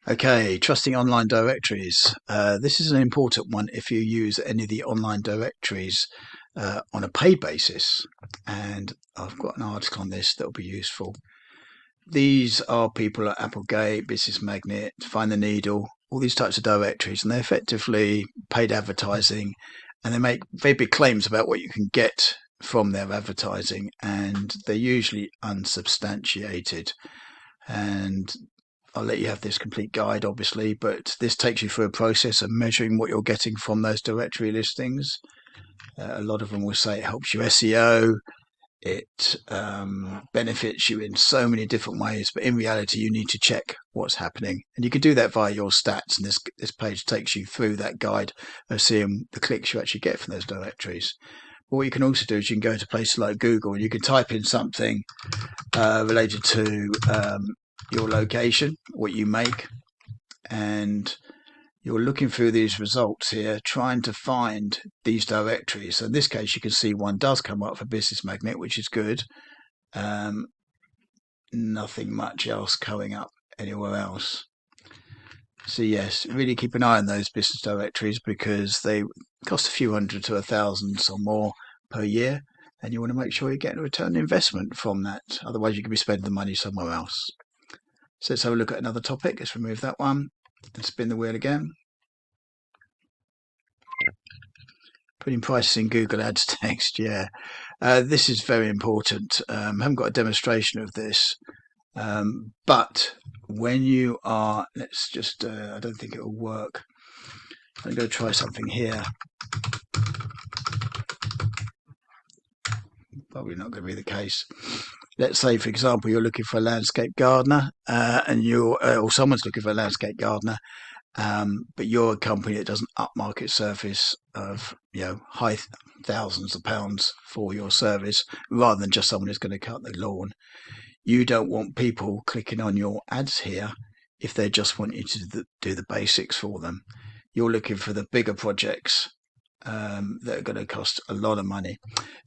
Okay, trusting online directories. This is an important one if you use any of the online directories on a paid basis. And I've got an article on this that will be useful. These are people at Applegate, Business Magnet, Find the Needle, all these types of directories, and they're effectively paid advertising, and they make very big claims about what you can get from their advertising, and they're usually unsubstantiated. And I'll let you have this complete guide, obviously, but this takes you through a process of measuring what you're getting from those directory listings. A lot of them will say it helps you SEO, it benefits you in so many different ways, but in reality, you need to check what's happening. And you can do that via your stats, and this page takes you through that guide of seeing the clicks you actually get from those directories. But what you can also do is you can go to places like Google and you can type in something related to your location, what you make, and you're looking through these results here, trying to find these directories. So in this case, you can see one does come up for Business Magnet, which is good. Nothing much else coming up anywhere else. So yes, really keep an eye on those business directories because they cost a few hundred to $1,000s or more per year. And you want to make sure you're getting a return on investment from that. Otherwise, you could be spending the money somewhere else. So let's have a look at another topic. Let's remove that one and spin the wheel again. Putting prices in Google Ads text, yeah. This is very important. I haven't got a demonstration of this, but when you are, let's just, I don't think it will work. I'm going to try something here. Probably not going to be the case. Let's say, for example, you're looking for a landscape gardener, and or someone's looking for a landscape gardener, but you're a company that does an upmarket service of high thousands of pounds for your service, rather than just someone who's going to cut the lawn. You don't want people clicking on your ads here if they just want you to do the basics for them. You're looking for the bigger projects that are going to cost a lot of money.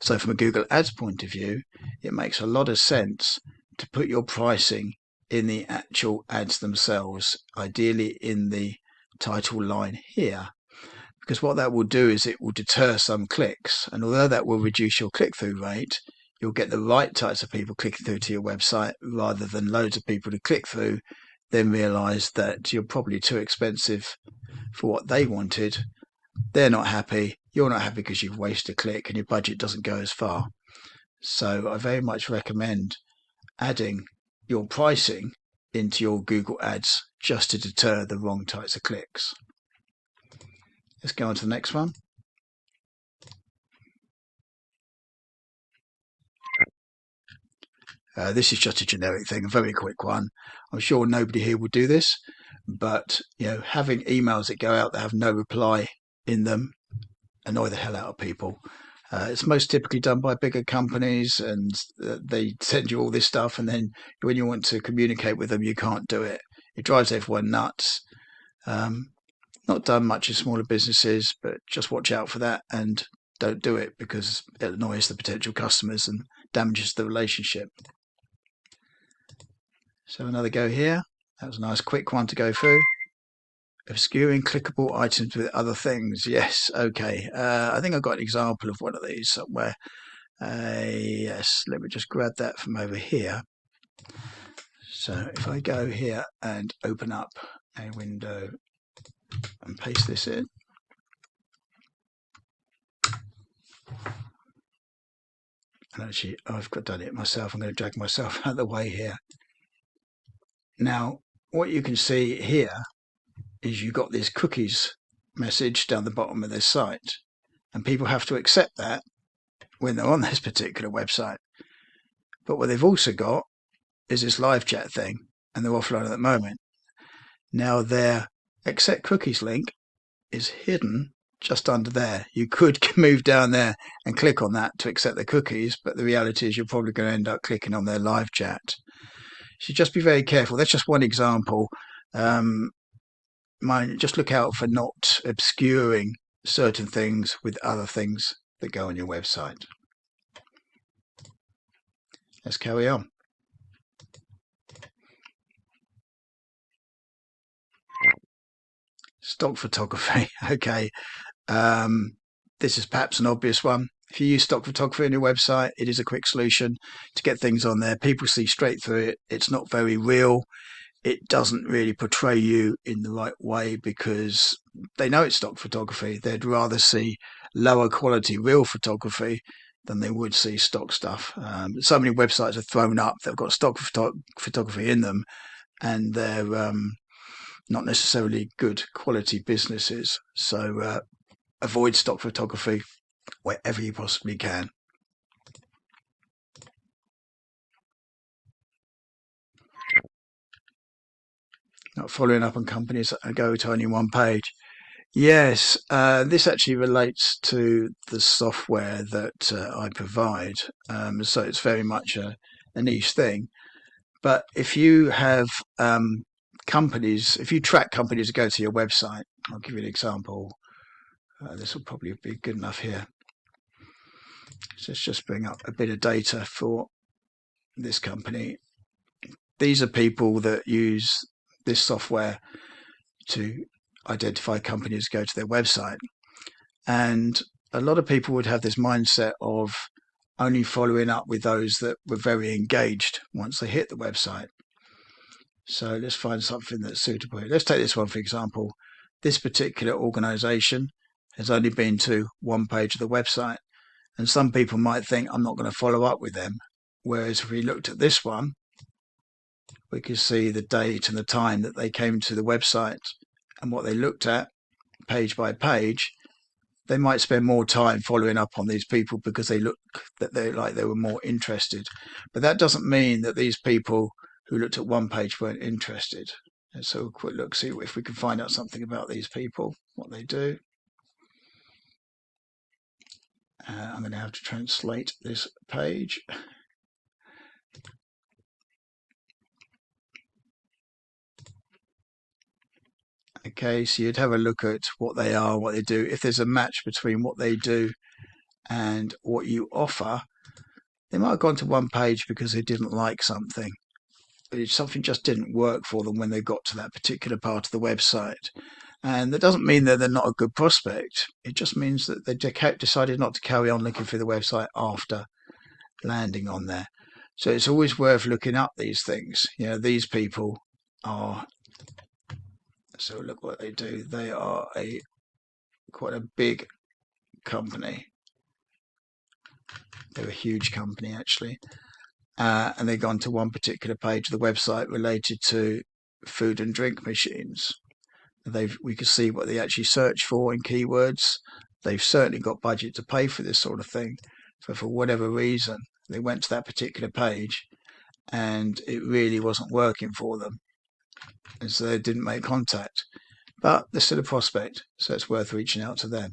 So from a Google Ads point of view, it makes a lot of sense to put your pricing in the actual ads themselves, ideally in the title line here, because what that will do is it will deter some clicks, and although that will reduce your click-through rate, you'll get the right types of people clicking through to your website rather than loads of people to click through, then realize that you're probably too expensive for what they wanted. They're not happy, you're not happy because you've wasted a click and your budget doesn't go as far. So I very much recommend adding your pricing into your Google Ads just to deter the wrong types of clicks. Let's go on to the next one. This is just a generic thing, a very quick one. I'm sure nobody here would do this, but having emails that go out that have no reply in them annoy the hell out of people. It's most typically done by bigger companies, and they send you all this stuff, and then when you want to communicate with them, you can't do it. It drives everyone nuts. Not done much in smaller businesses, but just watch out for that and don't do it because it annoys the potential customers and damages the relationship. So another go here. That was a nice quick one to go through. Obscuring clickable items with other things. Yes, okay. I think I've got an example of one of these somewhere. Yes, let me just grab that from over here. So if I go here and open up a window and paste this in. And actually, I've done it myself. I'm going to drag myself out of the way here. Now, what you can see here is you've got this cookies message down the bottom of this site, and people have to accept that when they're on this particular website. But what they've also got is this live chat thing, and they're offline at the moment. Now their accept cookies link is hidden just under there. You could move down there and click on that to accept the cookies, but the reality is you're probably going to end up clicking on their live chat. So just be very careful. That's just one example. Just look out for not obscuring certain things with other things that go on your website. Let's carry on. Stock photography. Okay. Um, this is perhaps an obvious one. If you use stock photography on your website, it is a quick solution to get things on there. People see straight through it. It's not very real. It doesn't really portray you in the right way because they know it's stock photography. They'd rather see lower quality real photography than they would see stock stuff. So many websites are thrown up that have got stock photography in them, and they're not necessarily good quality businesses. So avoid stock photography wherever you possibly can. Not following up on companies that go to only one page. Yes, this actually relates to the software that I provide. So it's very much a niche thing. But if you have companies, if you track companies that go to your website, I'll give you an example. This will probably be good enough here. So let's just bring up a bit of data for this company. These are people that use this software to identify companies go to their website. And a lot of people would have this mindset of only following up with those that were very engaged once they hit the website. So let's find something that's suitable here. Let's take this one, for example. This particular organization has only been to one page of the website. And some people might think, I'm not going to follow up with them. Whereas if we looked at this one, we could see the date and the time that they came to the website and what they looked at page by page. They might spend more time following up on these people because they look that they were more interested. But that doesn't mean that these people who looked at one page weren't interested. And so a quick look, see if we can find out something about these people, what they do. I'm going to have to translate this page. Okay, so you'd have a look at what they are, what they do. If there's a match between what they do and what you offer, they might have gone to one page because they didn't like something. Something just didn't work for them when they got to that particular part of the website. And that doesn't mean that they're not a good prospect. It just means that they decided not to carry on looking for the website after landing on there. So it's always worth looking up these things. You know, these people are, so look what they do. They are quite a big company. They're a huge company, actually. And they've gone to one particular page of the website related to food and drink machines. We can see what they actually search for in keywords. They've certainly got budget to pay for this sort of thing. So for whatever reason, they went to that particular page and it really wasn't working for them. And so they didn't make contact. But they're still a prospect, so it's worth reaching out to them.